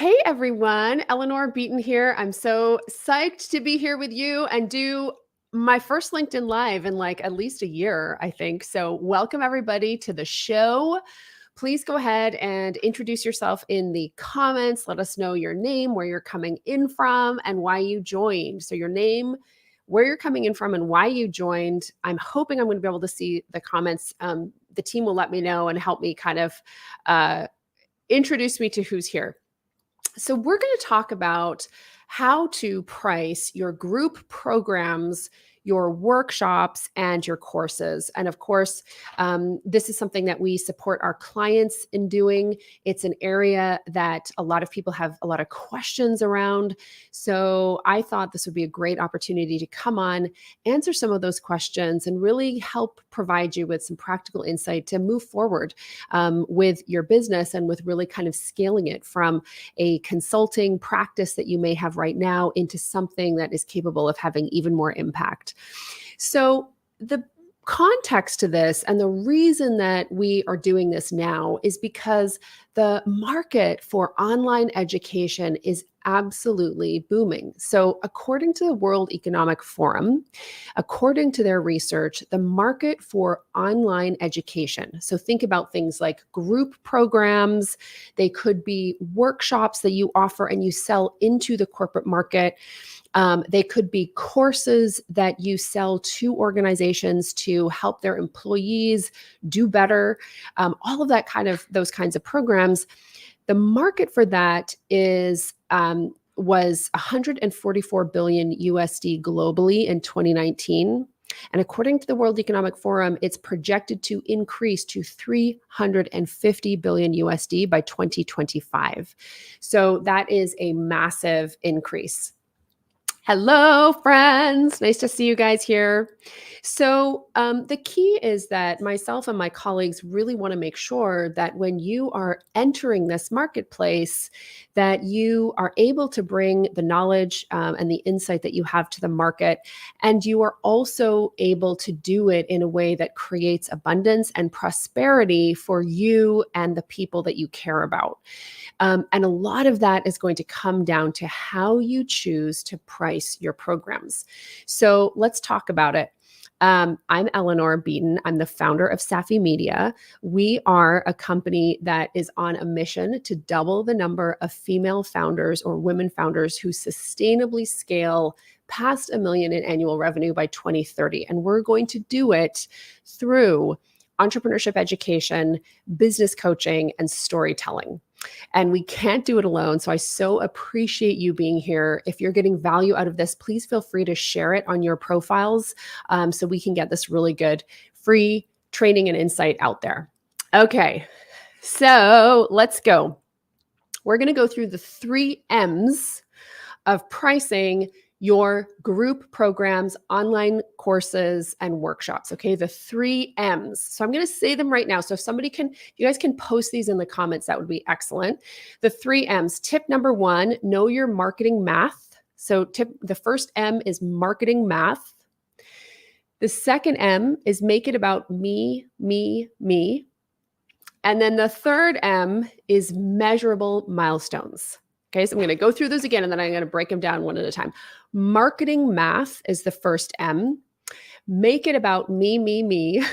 Hey everyone, Eleanor Beaton here. I'm so psyched to be here with you and do my first LinkedIn Live in like at least a year, I think. So, welcome everybody to the show. Please go ahead and introduce yourself in the comments. Let us know your name, where you're coming in from, and why you joined. So, your name, where you're coming in from, and why you joined. I'm hoping I'm going to be able to see the comments. The team will let me know and help me kind of introduce me to who's here. So, we're going to talk about how to price your group programs, your workshops, and your courses. And of course, this is something that we support our clients in doing. It's an area that a lot of people have a lot of questions around. So, I thought this would be a great opportunity to come on, answer some of those questions, and really help provide you with some practical insight to move forward with your business and with really kind of scaling it from a consulting practice that you may have right now into something that is capable of having even more impact. So, the context to this and the reason that we are doing this now is because the market for online education is absolutely booming. So, according to the World Economic Forum, according to their research, the market for online education, so think about things like group programs, they could be workshops that you offer and you sell into the corporate market. They could be courses that you sell to organizations to help their employees do better. All of that those kinds of programs. The market for that was 144 billion USD globally in 2019. And according to the World Economic Forum, it's projected to increase to 350 billion USD by 2025. So that is a massive increase. Hello, friends. Nice to see you guys here. So the key is that myself and my colleagues really want to make sure that when you are entering this marketplace, that you are able to bring the knowledge and the insight that you have to the market, and you are also able to do it in a way that creates abundance and prosperity for you and the people that you care about. And a lot of that is going to come down to how you choose to price your programs. So let's talk about it. I'm Eleanor Beaton. I'm the founder of Safi Media. We are a company that is on a mission to double the number of female founders or women founders who sustainably scale past $1 million in annual revenue by 2030. And we're going to do it through entrepreneurship education, business coaching, and storytelling. And we can't do it alone. So I so appreciate you being here. If you're getting value out of this, please feel free to share it on your profiles so we can get this really good free training and insight out there. Okay, so let's go. We're going to go through the 3 M's of pricing your group programs, online courses, and workshops. Okay, the 3 M's. So I'm going to say them right now. So if you guys can post these in the comments, that would be excellent. The 3 M's. Tip number 1, know your marketing math. So the first M is marketing math. The second M is make it about me, me, me. And then the third M is measurable milestones. Okay, so I'm going to go through those again, and then I'm going to break them down one at a time. Marketing math is the first M. Make it about me, me, me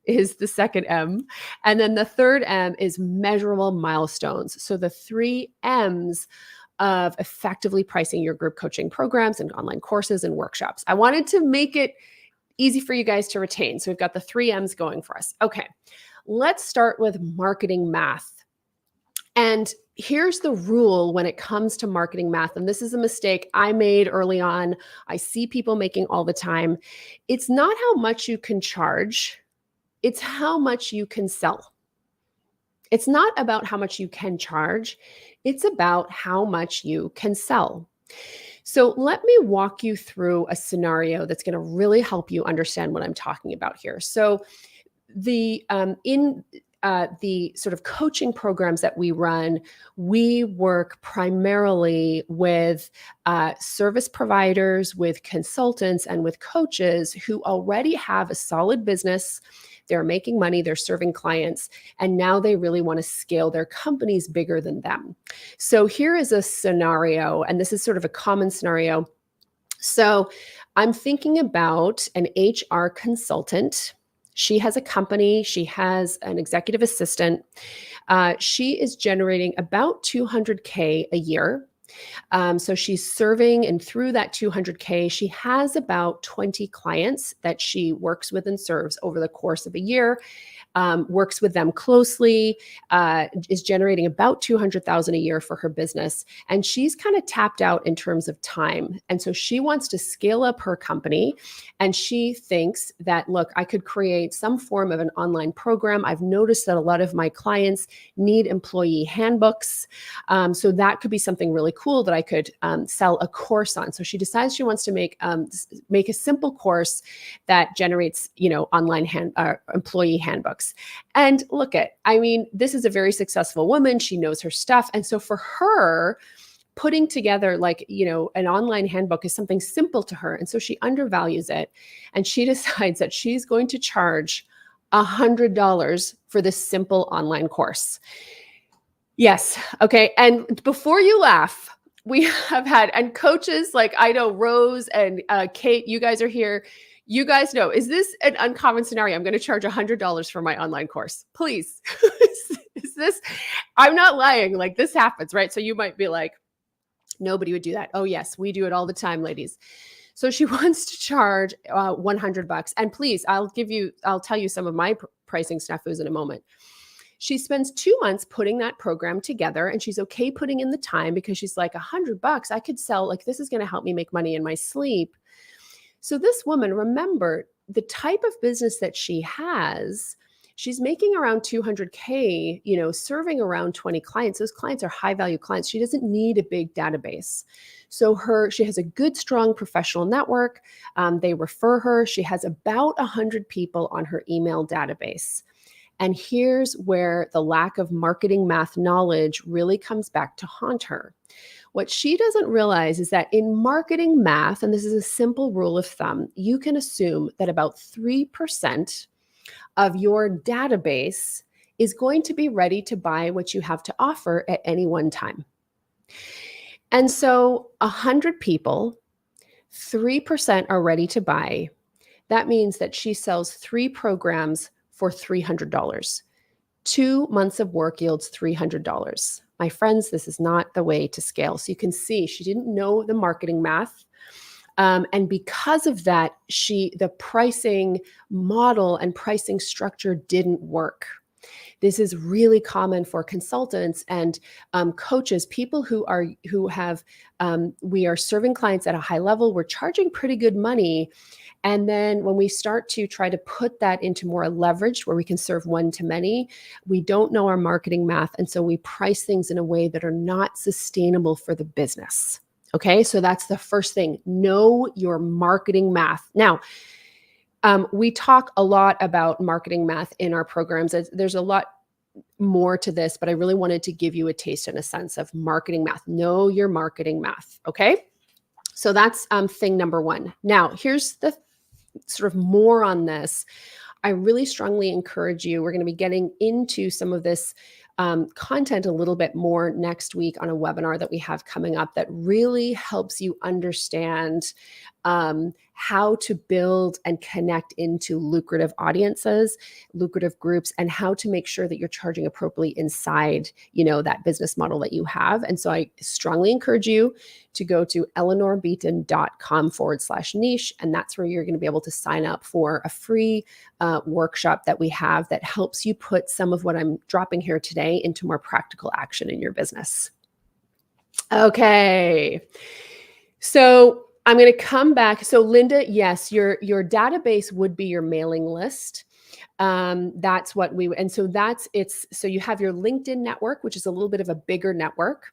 is the second M. And then the third M is measurable milestones. So the 3 M's of effectively pricing your group coaching programs and online courses and workshops. I wanted to make it easy for you guys to retain. So we've got the 3 M's going for us. Okay, let's start with marketing math. And here's the rule when it comes to marketing math. And this is a mistake I made early on. I see people making all the time. It's not how much you can charge. It's how much you can sell. It's not about how much you can charge. It's about how much you can sell. So let me walk you through a scenario that's going to really help you understand what I'm talking about here. So the sort of coaching programs that we run, we work primarily with service providers, with consultants, and with coaches who already have a solid business. They're making money, they're serving clients, and now they really want to scale their companies bigger than them. So here is a scenario, and this is sort of a common scenario. So I'm thinking about an HR consultant. She has a company, she has an executive assistant. She is generating about 200K a year. So she's serving, and through that 200K, she has about 20 clients that she works with and serves over the course of a year. Works with them closely, is generating about 200,000 a year for her business. And she's kind of tapped out in terms of time. And so she wants to scale up her company. And she thinks that, look, I could create some form of an online program. I've noticed that a lot of my clients need employee handbooks. So that could be something really cool that I could sell a course on. So she decides she wants to make a simple course that generates, online employee handbooks. And this is a very successful woman. She knows her stuff. And so for her, putting together an online handbook is something simple to her. And so she undervalues it. And she decides that she's going to charge $100 for this simple online course. Yes. Okay. And before you laugh, we have had, and coaches I know Rose and Kate, you guys are here. You guys know, is this an uncommon scenario? I'm going to charge $100 for my online course. Please. Is this, I'm not lying. This happens, right? So you might be like, nobody would do that. Oh yes, we do it all the time, ladies. So she wants to charge $100. And please, I'll tell you some of my pricing snafus in a moment. She spends 2 months putting that program together, and she's okay putting in the time because she's like, $100, I could sell, this is going to help me make money in my sleep. So this woman, remember the type of business that she has, she's making around 200K, serving around 20 clients. Those clients are high value clients. She doesn't need a big database. So she has a good, strong professional network. They refer her. She has about 100 people on her email database. And here's where the lack of marketing math knowledge really comes back to haunt her. What she doesn't realize is that in marketing math, and this is a simple rule of thumb, you can assume that about 3% of your database is going to be ready to buy what you have to offer at any one time. And so 100 people, 3% are ready to buy. That means that she sells 3 programs for $300. 2 months of work yields $300. My friends, this is not the way to scale. So you can see she didn't know the marketing math. And because of that, the pricing model and pricing structure didn't work. This is really common for consultants and coaches, people who have, we are serving clients at a high level. We're charging pretty good money. And then when we start to try to put that into more leverage where we can serve one to many, we don't know our marketing math. And so we price things in a way that are not sustainable for the business. Okay, so that's the first thing. Know your marketing math. Now, we talk a lot about marketing math in our programs. There's a lot more to this, but I really wanted to give you a taste and a sense of marketing math. Know your marketing math. Okay, so that's thing number one. Now, here's the sort of more on this. I really strongly encourage you. We're going to be getting into some of this content a little bit more next week on a webinar that we have coming up that really helps you understand how to build and connect into lucrative audiences, lucrative groups, and how to make sure that you're charging appropriately inside, that business model that you have. And so I strongly encourage you to go to eleanorbeaton.com/niche. And that's where you're going to be able to sign up for a free workshop that we have that helps you put some of what I'm dropping here today into more practical action in your business. Okay. So I'm going to come back. So Linda, yes, your database would be your mailing list. That's what so you have your LinkedIn network, which is a little bit of a bigger network.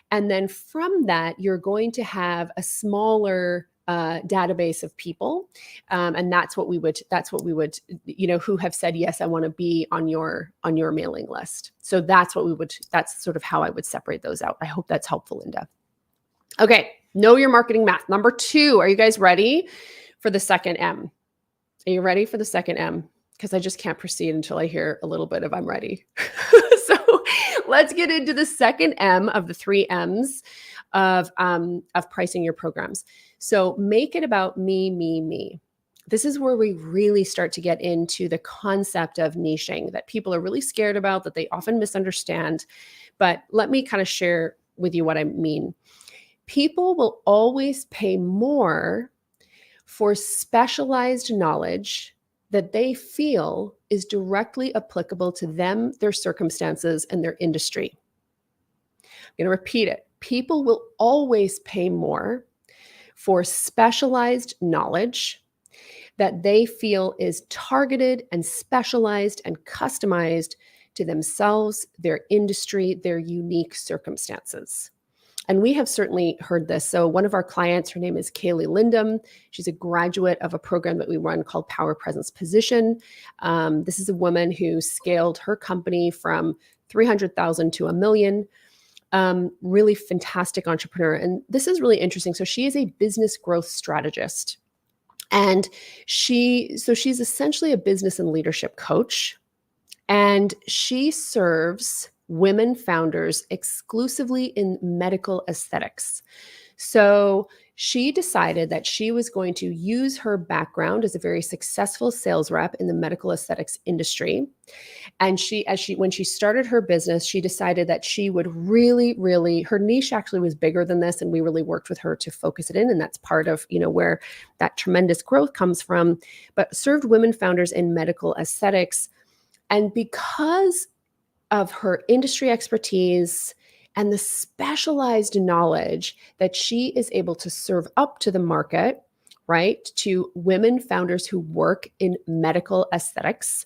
And then from that, you're going to have a smaller database of people. And that's what we would, who have said, yes, I want to be on your mailing list. So that's sort of how I would separate those out. I hope that's helpful, Linda. Okay. Know your marketing math. Number 2, are you guys ready for the second M? Are you ready for the second M? because I just can't proceed until I hear a little bit of I'm ready. So let's get into the second M of the 3 M's of pricing your programs. So make it about me, me, me. This is where we really start to get into the concept of niching that people are really scared about, that they often misunderstand. But let me kind of share with you what I mean. People will always pay more for specialized knowledge that they feel is directly applicable to them, their circumstances, and their industry. I'm going to repeat it. People will always pay more for specialized knowledge that they feel is targeted and specialized and customized to themselves, their industry, their unique circumstances. And we have certainly heard this. So one of our clients, her name is Kaylee Lindum. She's a graduate of a program that we run called Power Presence Position. This is a woman who scaled her company from 300,000 to 1 million. Really fantastic entrepreneur. And this is really interesting. So she is a business growth strategist. And she's essentially a business and leadership coach. And she serves women founders exclusively in medical aesthetics. So she decided that she was going to use her background as a very successful sales rep in the medical aesthetics industry. And when she started her business, she decided that she would really, her niche actually was bigger than this. And we really worked with her to focus it in. And that's part of, where that tremendous growth comes from, but served women founders in medical aesthetics. And because of her industry expertise and the specialized knowledge that she is able to serve up to the market, right, to women founders who work in medical aesthetics,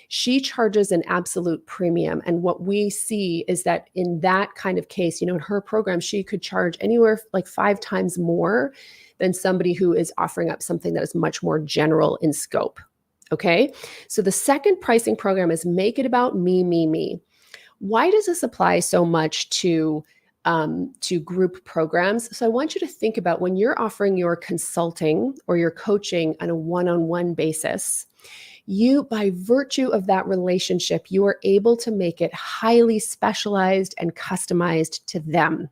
she charges an absolute premium. And what we see is that in that kind of case, in her program, she could charge anywhere like 5 times more than somebody who is offering up something that is much more general in scope. Okay. So the second pricing program is make it about me, me, me. Why does this apply so much to group programs? So I want you to think about when you're offering your consulting or your coaching on a one-on-one basis, you, by virtue of that relationship, you are able to make it highly specialized and customized to them.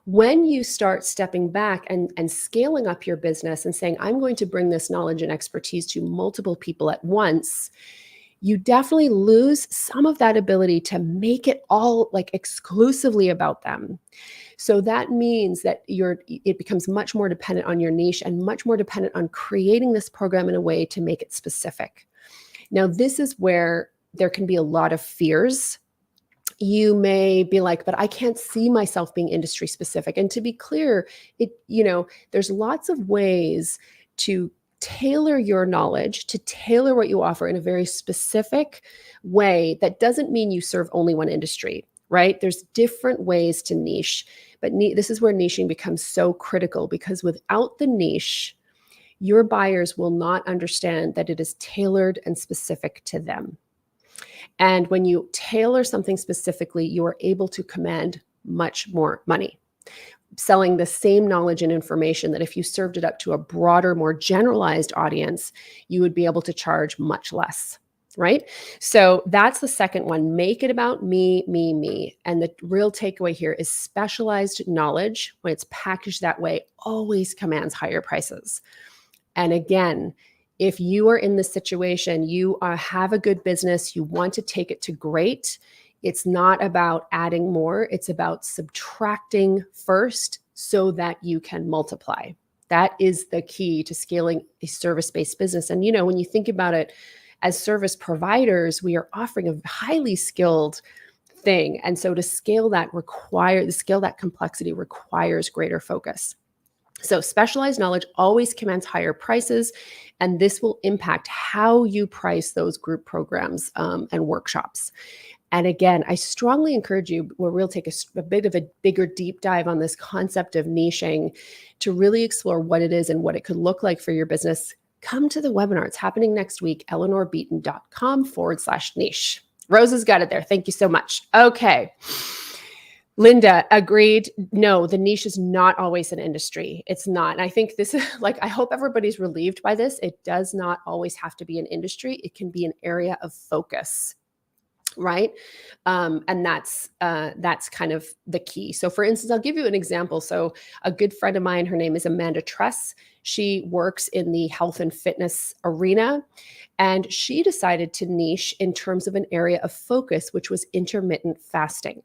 When you start stepping back and scaling up your business and saying, I'm going to bring this knowledge and expertise to multiple people at once, you definitely lose some of that ability to make it all like exclusively about them. So that means that it becomes much more dependent on your niche and much more dependent on creating this program in a way to make it specific. Now, this is where there can be a lot of fears. You may be like, but I can't see myself being industry specific. And to be clear, there's lots of ways to tailor your knowledge, to tailor what you offer in a very specific way. That doesn't mean you serve only one industry, right? There's different ways to niche, but this is where niching becomes so critical, because without the niche, your buyers will not understand that it is tailored and specific to them. And when you tailor something specifically, you are able to command much more money, selling the same knowledge and information that if you served it up to a broader, more generalized audience, you would be able to charge much less, right? So that's the second one. Make it about me, me, me. And the real takeaway here is specialized knowledge, when it's packaged that way, always commands higher prices. And again, if you are in this situation, you have a good business, you want to take it to great, it's not about adding more, it's about subtracting first so that you can multiply. That is the key to scaling a service-based business. And when you think about it, as service providers, we are offering a highly skilled thing. And so to scale that complexity requires greater focus. So specialized knowledge always commands higher prices, and this will impact how you price those group programs and workshops. And again, I strongly encourage you, where we'll take a bit of a bigger deep dive on this concept of niching, to really explore what it is and what it could look like for your business. Come to the webinar. It's happening next week, eleanorbeaton.com/niche. Rose has got it there. Thank you so much. Okay. Linda agreed. No, the niche is not always an industry. It's not. And I think this is like, I hope everybody's relieved by this. It does not always have to be an industry. It can be an area of focus. Right. And that's kind of the key. So for instance, I'll give you an example. So a good friend of mine, her name is Amanda Tress. She works in the health and fitness arena, and she decided to niche in terms of an area of focus, which was intermittent fasting.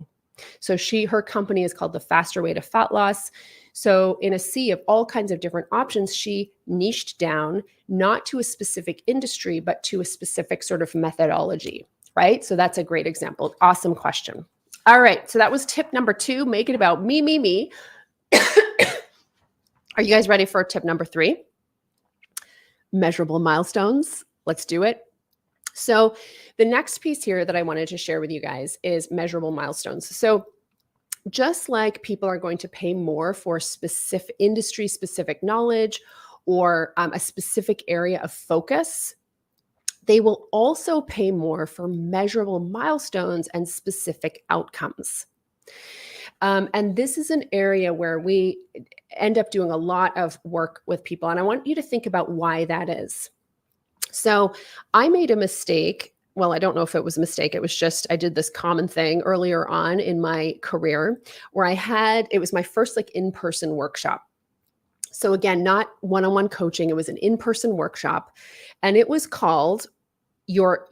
So her company is called The Faster Way to Fat Loss. So in a sea of all kinds of different options, she niched down not to a specific industry, but to a specific sort of methodology. Right? So that's a great example. Awesome question. All right. So that was tip number 2. Make it about me, me, me. Are you guys ready for tip number 3? Measurable milestones. Let's do it. So the next piece here that I wanted to share with you guys is measurable milestones. So just like people are going to pay more for specific industry-specific knowledge or a specific area of focus, they will also pay more for measurable milestones and specific outcomes. And this is an area where we end up doing a lot of work with people. And I want you to think about why that is. So I made a mistake. Well, I don't know if it was a mistake. It was just, I did this common thing earlier on in my career where it was my first like in-person workshop. So again, not one-on-one coaching. It was an in-person workshop, and it was called your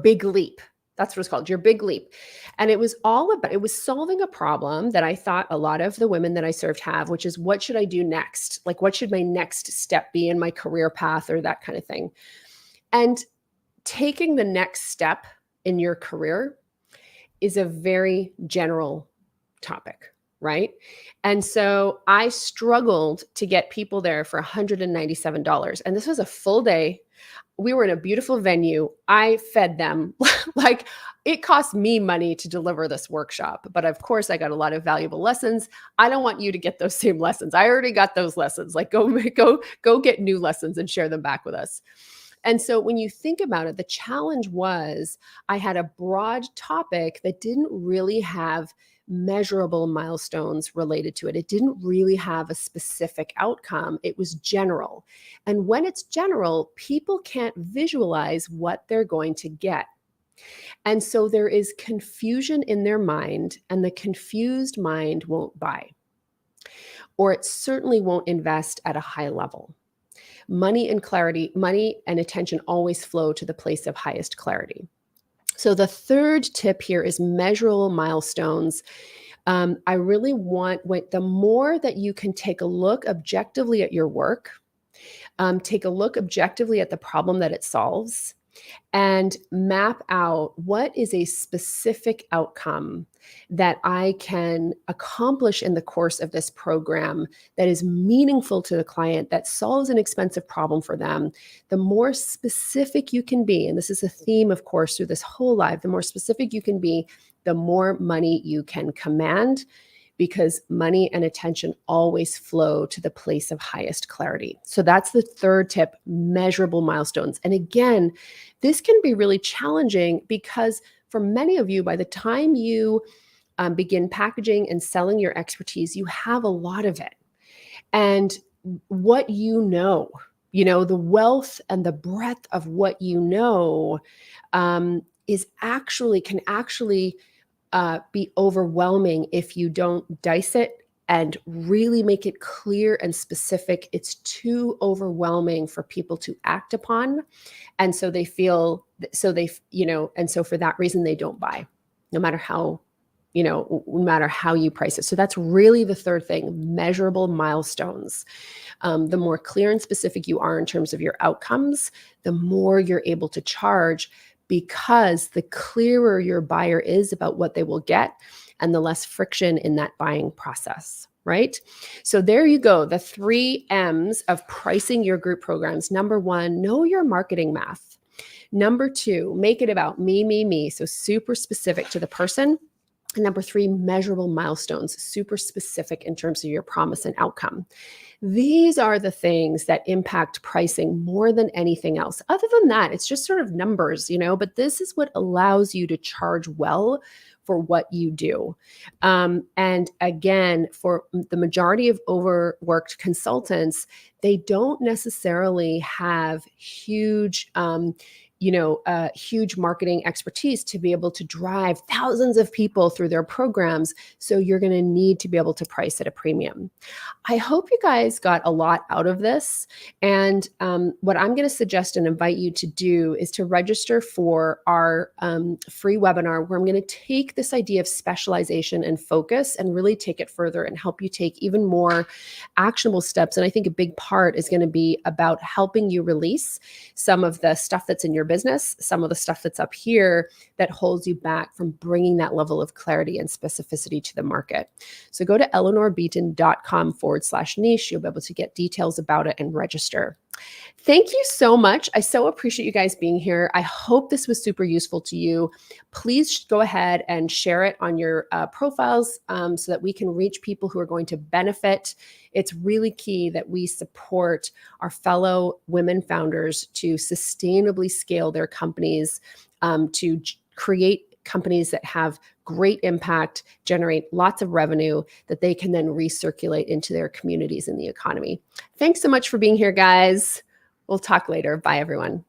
big leap. That's what it's called, your big leap. And it was solving a problem that I thought a lot of the women that I served have, which is, what should I do next? Like, what should my next step be in my career path, or that kind of thing? And taking the next step in your career is a very general topic. Right? And so I struggled to get people there for $197. And this was a full day. We were in a beautiful venue. I fed them. Like, it cost me money to deliver this workshop. But of course, I got a lot of valuable lessons. I don't want you to get those same lessons. I already got those lessons. Like, go get new lessons and share them back with us. And so when you think about it, the challenge was I had a broad topic that didn't really have measurable milestones related to it. It didn't really have a specific outcome. It was general. And when it's general, people can't visualize what they're going to get. And so there is confusion in their mind, and the confused mind won't buy, or it certainly won't invest at a high level. Money and attention always flow to the place of highest clarity. So the third tip here is measurable milestones. I really want, the more that you can take a look objectively at your work, take a look objectively at the problem that it solves, and map out what is a specific outcome that I can accomplish in the course of this program that is meaningful to the client, that solves an expensive problem for them. The more specific you can be, and this is a theme, of course, through this whole life, the more specific you can be, the more money you can command, because money and attention always flow to the place of highest clarity. So that's the third tip, measurable milestones. And again, this can be really challenging because for many of you, by the time you begin packaging and selling your expertise, you have a lot of it. And what the wealth and the breadth of what you know can actually be overwhelming if you don't dice it and really make it clear and specific. It's too overwhelming for people to act upon. And so and so for that reason, they don't buy, no matter how you price it. So that's really the third thing, measurable milestones. The more clear and specific you are in terms of your outcomes, the more you're able to charge, because the clearer your buyer is about what they will get and the less friction in that buying process, right? So there you go, the 3 M's of pricing your group programs. Number 1, know your marketing math. Number 2, make it about me, me, me. So super specific to the person. And number three, measurable milestones, super specific in terms of your promise and outcome. These are the things that impact pricing more than anything else. Other than that, it's just sort of numbers, but this is what allows you to charge well for what you do. And again, for the majority of overworked consultants, they don't necessarily have huge marketing expertise to be able to drive thousands of people through their programs. So you're going to need to be able to price at a premium. I hope you guys got a lot out of this. And what I'm going to suggest and invite you to do is to register for our free webinar, where I'm going to take this idea of specialization and focus and really take it further and help you take even more actionable steps. And I think a big part is going to be about helping you release some of the stuff that's in your business, some of the stuff that's up here that holds you back from bringing that level of clarity and specificity to the market. So go to eleanorbeaton.com/niche. You'll be able to get details about it and register. Thank you so much. I so appreciate you guys being here. I hope this was super useful to you. Please go ahead and share it on your profiles so that we can reach people who are going to benefit. It's really key that we support our fellow women founders to sustainably scale their companies, to create companies that have great impact, generate lots of revenue that they can then recirculate into their communities and the economy. Thanks so much for being here, guys. We'll talk later. Bye, everyone.